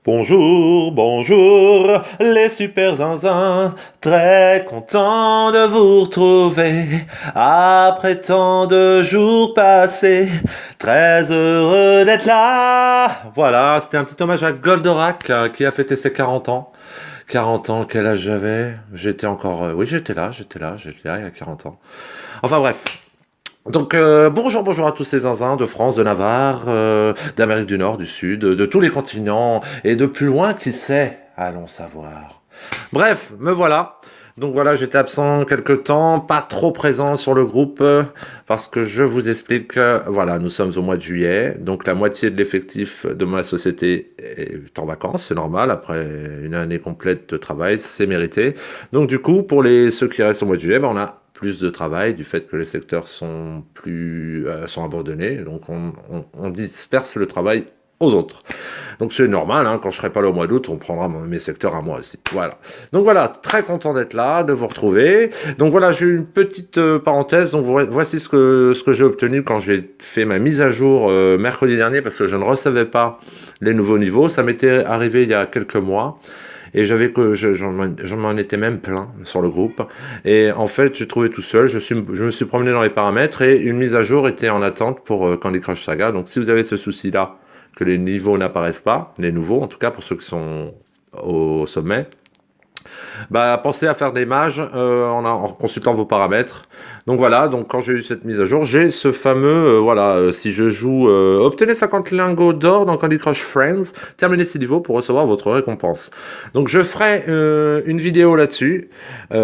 Bonjour, bonjour, les super zinzins, très content de vous retrouver, après tant de jours passés, très heureux d'être là. Voilà, c'était un petit hommage à Goldorak qui a fêté ses 40 ans. 40 ans, quel âge j'avais? J'étais encore... oui, j'étais là il y a 40 ans. Enfin bref, donc bonjour à tous ces zinzins de France, de Navarre, d'Amérique du Nord, du Sud, de tous les continents et de plus loin, qui sait, allons savoir. Bref, me voilà. Donc voilà, j'étais absent quelque temps, pas trop présent sur le groupe, parce que je vous explique, voilà, nous sommes au mois de juillet, donc la moitié de l'effectif de ma société est en vacances, c'est normal, après une année complète de travail, c'est mérité. Donc du coup, pour ceux qui restent au mois de juillet, ben, on a plus de travail du fait que les secteurs sont abandonnés, donc on disperse le travail aux autres. Donc c'est normal, hein, quand je serai pas là au mois d'août, on prendra mes secteurs à moi aussi. Voilà. Donc voilà, très content d'être là, de vous retrouver. Donc voilà, j'ai eu une petite parenthèse. Donc voici ce que j'ai obtenu quand j'ai fait ma mise à jour mercredi dernier, parce que je ne recevais pas les nouveaux niveaux. Ça m'était arrivé il y a quelques mois. Et j'en m'en étais même plein sur le groupe. Et en fait, j'ai trouvé tout seul. Je me suis promené dans les paramètres et une mise à jour était en attente pour Candy Crush Saga. Donc, si vous avez ce souci-là, que les niveaux n'apparaissent pas, les nouveaux, en tout cas pour ceux qui sont au sommet, bah, pensez à faire des mages en consultant vos paramètres. Donc voilà, donc quand j'ai eu cette mise à jour, j'ai ce fameux, voilà, si je joue, obtenez 50 lingots d'or dans Candy Crush Friends, terminez 6 niveaux pour recevoir votre récompense. Donc je ferai une vidéo là-dessus. Bah,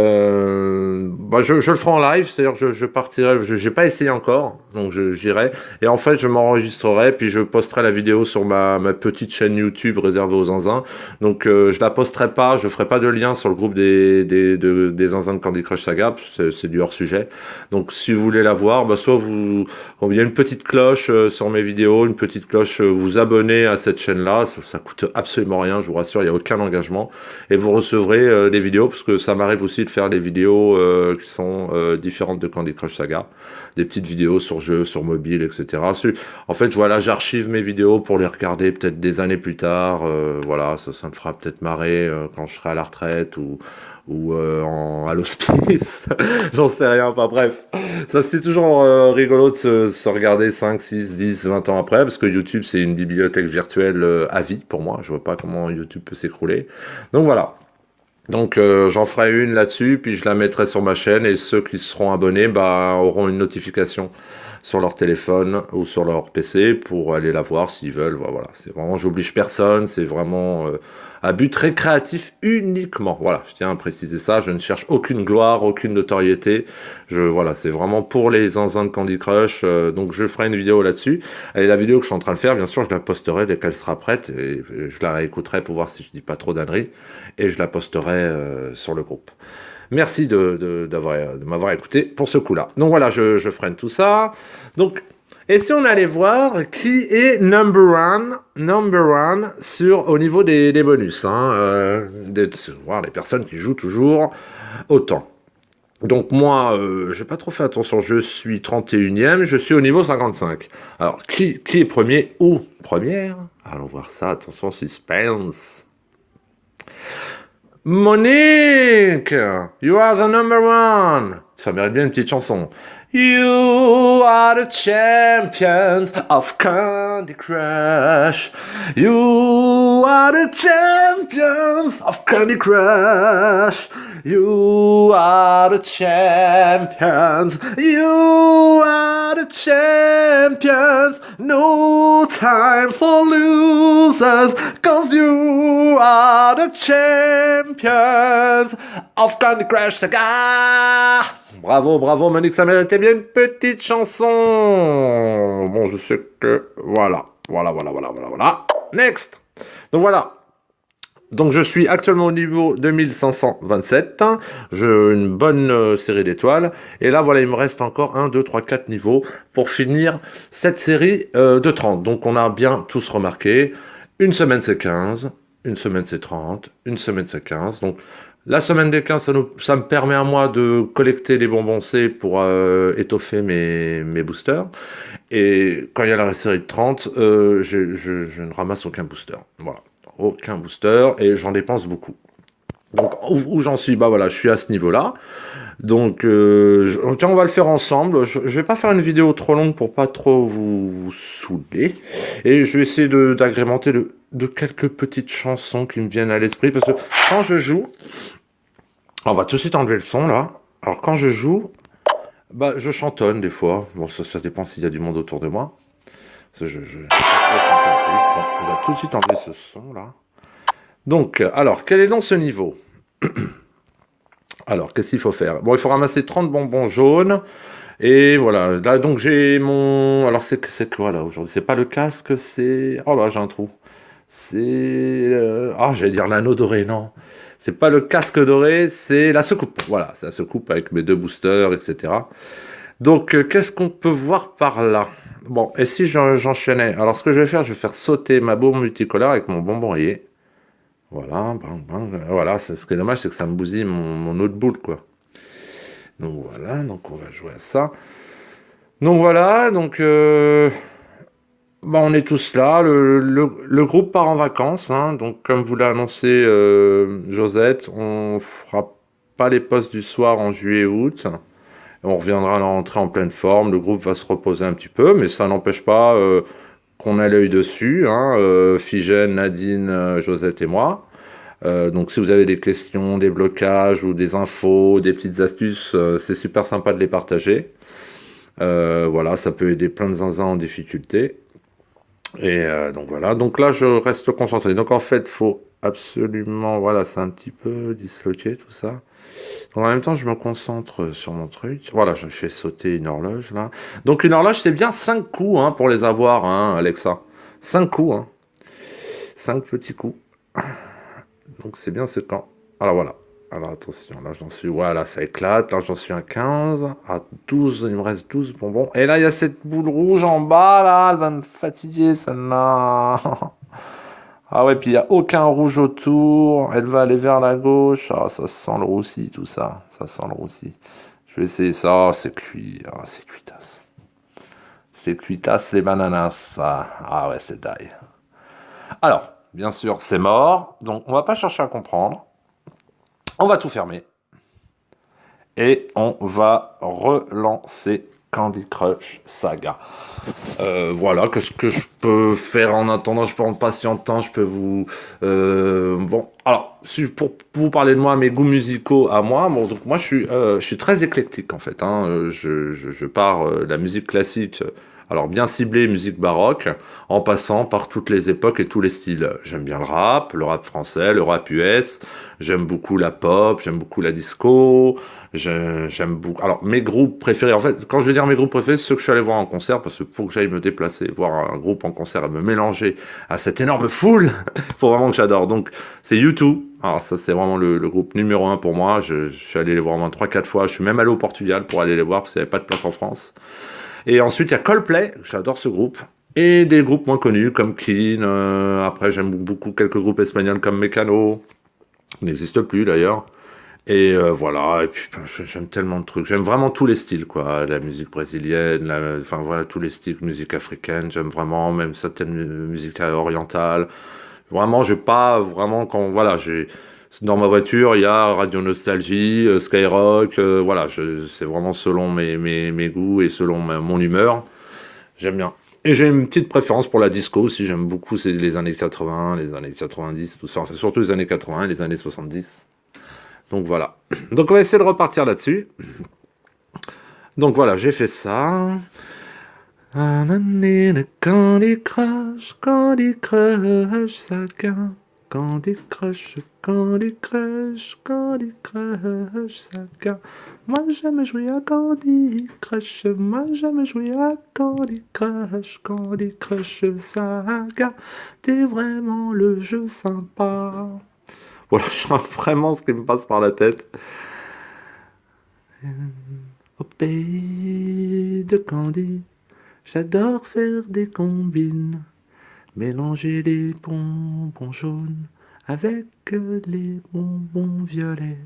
je le ferai en live, c'est-à-dire que je partirai, j'ai pas essayé encore, donc j'irai. Et en fait, je m'enregistrerai, puis je posterai la vidéo sur ma petite chaîne YouTube réservée aux zinzins. Donc je la posterai pas, je ferai pas de lien sur le groupe des zinzins de Candy Crush Saga, c'est du hors sujet. Donc si vous voulez la voir, bah, soit il y a une petite cloche sur mes vidéos, une petite cloche, vous abonnez à cette chaîne-là, ça coûte absolument rien, je vous rassure, il n'y a aucun engagement, et vous recevrez des vidéos, parce que ça m'arrive aussi de faire des vidéos qui sont différentes de Candy Crush Saga, des petites vidéos sur jeux, sur mobile, etc. En fait, voilà, j'archive mes vidéos pour les regarder peut-être des années plus tard, voilà, ça me fera peut-être marrer quand je serai à la retraite ou à l'hospice, j'en sais rien, enfin bref, ça c'est toujours rigolo de se regarder 5, 6, 10, 20 ans après, parce que YouTube c'est une bibliothèque virtuelle à vie pour moi, je vois pas comment YouTube peut s'écrouler, donc voilà. Donc j'en ferai une là-dessus, puis je la mettrai sur ma chaîne, et ceux qui seront abonnés bah, auront une notification sur leur téléphone ou sur leur PC pour aller la voir s'ils veulent. Voilà, c'est vraiment, j'oblige personne, c'est vraiment à but récréatif uniquement. Voilà, je tiens à préciser ça, je ne cherche aucune gloire, aucune notoriété. Voilà, c'est vraiment pour les zinzins de Candy Crush, donc je ferai une vidéo là-dessus. Et la vidéo que je suis en train de faire, bien sûr, je la posterai dès qu'elle sera prête, et je la réécouterai pour voir si je dis pas trop d'âneries, et je la posterai sur le groupe. Merci de m'avoir écouté pour ce coup-là. Donc voilà, je freine tout ça. Donc, et si on allait voir qui est number one au niveau des bonus, hein, voir les personnes qui jouent toujours autant. Donc moi, j'ai pas trop fait attention, je suis 31e, je suis au niveau 55. Alors, qui est premier ou première? Allons voir ça, attention, suspense. Monique, you are the number one. Ça mérite bien une petite chanson. You are the champions of Candy Crush. You are the champions of Candy Crush. You are the champions. You are the champions. No time for losers, 'cause you are the champions of Candy Crush Saga. Bravo, bravo, Monique, ça méritait bien une petite chanson. Bon, je sais que... Voilà. Next. Donc voilà. Donc je suis actuellement au niveau 2527, j'ai une bonne série d'étoiles, et là voilà, il me reste encore 1, 2, 3, 4 niveaux pour finir cette série de 30. Donc on a bien tous remarqué, une semaine c'est 15, une semaine c'est 30, une semaine c'est 15, donc la semaine des 15, ça me permet à moi de collecter des bonbons C pour étoffer mes boosters, et quand il y a la série de 30, je ne ramasse aucun booster, voilà. aucun booster et j'en dépense beaucoup. Donc où j'en suis, bah voilà, je suis à ce niveau-là. Donc tiens, on va le faire ensemble. Je vais pas faire une vidéo trop longue pour pas trop vous saouler. Et je vais essayer d'agrémenter de quelques petites chansons qui me viennent à l'esprit. Parce que quand je joue, on va tout de suite enlever le son là. Alors quand je joue, bah je chantonne des fois. Bon, ça dépend s'il y a du monde autour de moi. Parce que bon, on va tout de suite enlever ce son là. Donc, alors, quel est donc ce niveau? Alors, qu'est-ce qu'il faut faire? Bon, il faut ramasser 30 bonbons jaunes. Et voilà, là, donc j'ai mon... Alors, c'est quoi, là, aujourd'hui? C'est pas le casque, c'est... Oh là, j'ai un trou. C'est... Ah, j'allais dire l'anneau doré, non. C'est pas le casque doré, c'est la secoupe. Voilà, c'est la secoupe avec mes deux boosters, etc. Donc, qu'est-ce qu'on peut voir par là? Bon, et si j'enchaînais? Alors, ce que je vais faire sauter ma bombe multicolore avec mon bonbonnier. Voilà, bang, bang. Voilà, ce qui est dommage, c'est que ça me bousille mon autre boule, quoi. Donc voilà, donc on va jouer à ça. Donc voilà, donc bah, on est tous là. Le groupe part en vacances, hein. Donc comme vous l'a annoncé Josette, on fera pas les postes du soir en juillet-août. On reviendra à la rentrée en pleine forme. Le groupe va se reposer un petit peu, mais ça n'empêche pas qu'on a l'œil dessus, hein. Figène, Nadine, Josette et moi. Donc si vous avez des questions, des blocages ou des infos, des petites astuces, c'est super sympa de les partager. Voilà, ça peut aider plein de zinzins en difficulté. Et donc voilà, donc là je reste concentré. Donc en fait, faut absolument, voilà, c'est un petit peu disloqué tout ça. Donc en même temps, je me concentre sur mon truc. Voilà, je fais sauter une horloge là. Donc une horloge, c'est bien 5 coups hein, pour les avoir, hein, Alexa. 5 coups, hein. 5 petits coups. Donc c'est bien ce quand. Alors voilà. Alors attention, là j'en suis. Voilà, ça éclate. Là j'en suis à 15. À 12, il me reste 12 bonbons. Et là il y a cette boule rouge en bas là. Elle va me fatiguer celle-là. Ah ouais, puis il n'y a aucun rouge autour. Elle va aller vers la gauche. Ah, ça sent le roussi tout ça. Ça sent le roussi. Je vais essayer ça. Oh, c'est cuit. Ah, c'est cuitasse. C'est cuitasse les bananas. Ça. Ah ouais, c'est d'ail. Alors. Bien sûr, c'est mort, donc on va pas chercher à comprendre. On va tout fermer. Et on va relancer Candy Crush Saga. Voilà, qu'est-ce que je peux faire en attendant? Je peux en patientant, je peux vous... bon, alors, pour vous parler de moi, mes goûts musicaux à moi, bon, donc moi je suis très éclectique en fait. Hein, je pars de la musique classique... Alors bien ciblé musique baroque, en passant par toutes les époques et tous les styles. J'aime bien le rap français, le rap US, j'aime beaucoup la pop, j'aime beaucoup la disco, j'aime beaucoup... Alors mes groupes préférés, en fait, quand je vais dire mes groupes préférés, c'est ceux que je suis allé voir en concert, parce que pour que j'aille me déplacer, voir un groupe en concert et me mélanger à cette énorme foule, faut vraiment que j'adore. Donc c'est U2, alors ça c'est vraiment le groupe numéro un pour moi, je suis allé les voir au moins 3-4 fois, je suis même allé au Portugal pour aller les voir, parce qu'il n'y avait pas de place en France. Et ensuite, il y a Coldplay, j'adore ce groupe. Et des groupes moins connus comme Keane. Après, j'aime beaucoup quelques groupes espagnols comme Mecano. Qui n'existent plus d'ailleurs. Et voilà, et puis ben, j'aime tellement de trucs. J'aime vraiment tous les styles, quoi. La musique brésilienne, enfin voilà, tous les styles, musique africaine, j'aime vraiment, même certaines musiques orientales. Vraiment, j'ai pas vraiment quand, voilà, j'ai. Dans ma voiture, il y a Radio Nostalgie, Skyrock, voilà, c'est vraiment selon mes goûts et selon mon humeur. J'aime bien. Et j'ai une petite préférence pour la disco aussi, j'aime beaucoup, c'est les années 80, les années 90, tout ça, enfin surtout les années 80 et les années 70. Donc voilà. Donc on va essayer de repartir là-dessus. Donc voilà, j'ai fait ça. Candy Crush, Candy Crush, Saga. Candy Crush, Candy Crush, Candy Crush, Saga. Moi j'aime jouer à Candy Crush, moi j'aime jouer à Candy Crush, Candy Crush Saga. T'es vraiment le jeu sympa. Voilà, je sens vraiment ce qui me passe par la tête. Au pays de Candy, j'adore faire des combines. Mélanger les bonbons jaunes avec les bonbons violets.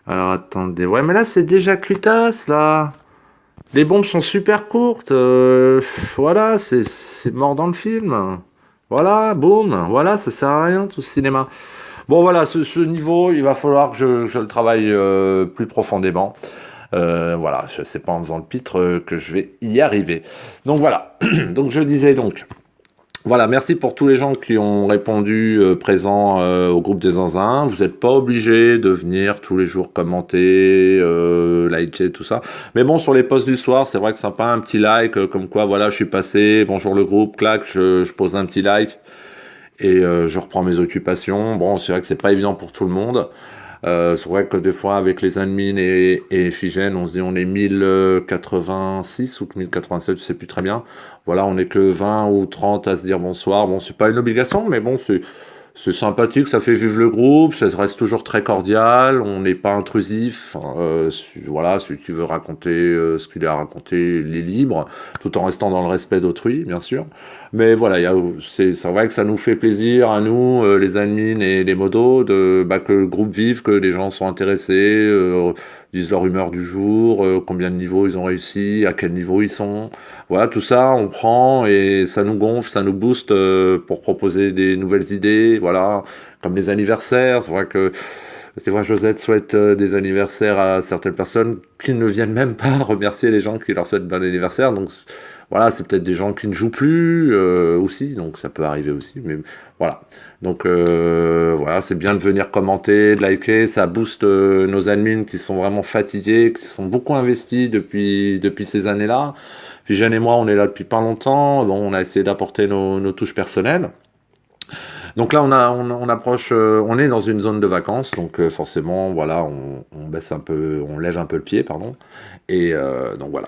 Alors attendez, ouais mais là c'est déjà cutasse là. Les bombes sont super courtes. Voilà, c'est mort dans le film. Voilà, boum, voilà, ça sert à rien tout ce cinéma. Bon voilà, ce niveau, il va falloir que je le travaille plus profondément. Voilà, c'est pas en faisant le pitre que je vais y arriver. Donc voilà, donc je disais donc. Voilà, merci pour tous les gens qui ont répondu présents au groupe des Zinzins. Vous n'êtes pas obligés de venir tous les jours commenter, liker, tout ça. Mais bon, sur les posts du soir, c'est vrai que sympa, un petit like, comme quoi, voilà, je suis passé, bonjour le groupe, clac, je pose un petit like et je reprends mes occupations. Bon, c'est vrai que c'est pas évident pour tout le monde. C'est vrai que des fois, avec les admins et Figène, on se dit on est 1086 ou 1087, je sais plus très bien. Voilà, on est que 20 ou 30 à se dire bonsoir. Bon, c'est pas une obligation, mais bon, c'est sympathique, ça fait vivre le groupe, ça reste toujours très cordial, on n'est pas intrusif. Voilà, celui qui veut raconter ce qu'il a raconté, il est libre, tout en restant dans le respect d'autrui, bien sûr. Mais voilà, c'est vrai que ça nous fait plaisir à nous, les admins et les modos, que le groupe vive, que les gens sont intéressés, disent leur humeur du jour, combien de niveaux ils ont réussi, à quel niveau ils sont. Voilà, tout ça, on prend et ça nous gonfle, ça nous booste pour proposer des nouvelles idées. Voilà, comme les anniversaires. C'est vrai que des fois, Josette souhaite des anniversaires à certaines personnes qui ne viennent même pas remercier les gens qui leur souhaitent bon anniversaire. Donc voilà, c'est peut-être des gens qui ne jouent plus aussi, donc ça peut arriver aussi. Mais voilà, donc voilà, c'est bien de venir commenter, de liker, ça booste nos admins qui sont vraiment fatigués, qui sont beaucoup investis depuis ces années-là. Puis Jeanne et moi, on est là depuis pas longtemps. Bon, on a essayé d'apporter nos touches personnelles. Donc là, on approche, on est dans une zone de vacances, donc forcément, voilà, on baisse un peu, on lève un peu le pied, pardon. Et donc voilà.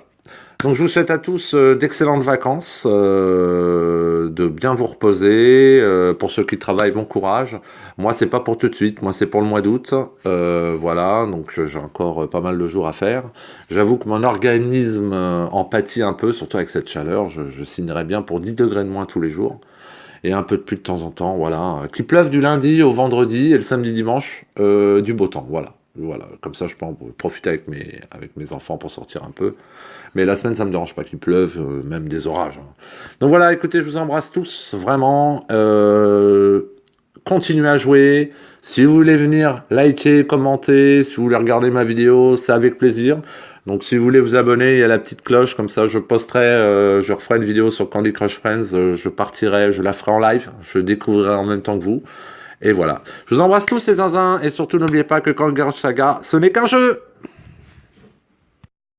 Donc je vous souhaite à tous d'excellentes vacances, de bien vous reposer. Pour ceux qui travaillent, bon courage. Moi, c'est pas pour tout de suite. Moi, c'est pour le mois d'août. Voilà, donc j'ai encore pas mal de jours à faire. J'avoue que mon organisme en pâtit un peu, surtout avec cette chaleur. Je signerais bien pour 10 degrés de moins tous les jours et un peu de pluie de temps en temps, voilà. Qu'il pleuve du lundi au vendredi et le samedi dimanche, du beau temps, voilà. Voilà, comme ça je peux en profiter avec mes enfants pour sortir un peu. Mais la semaine, ça me dérange pas qu'il pleuve, même des orages, hein. Donc voilà, écoutez, je vous embrasse tous, vraiment. Continuez à jouer. Si vous voulez venir liker, commenter, si vous voulez regarder ma vidéo, c'est avec plaisir. Donc si vous voulez vous abonner, il y a la petite cloche, comme ça je posterai, je referai une vidéo sur Candy Crush Friends, je partirai, je la ferai en live, je découvrirai en même temps que vous. Et voilà. Je vous embrasse tous les zinzins, et surtout n'oubliez pas que Candy Crush Saga, ce n'est qu'un jeu!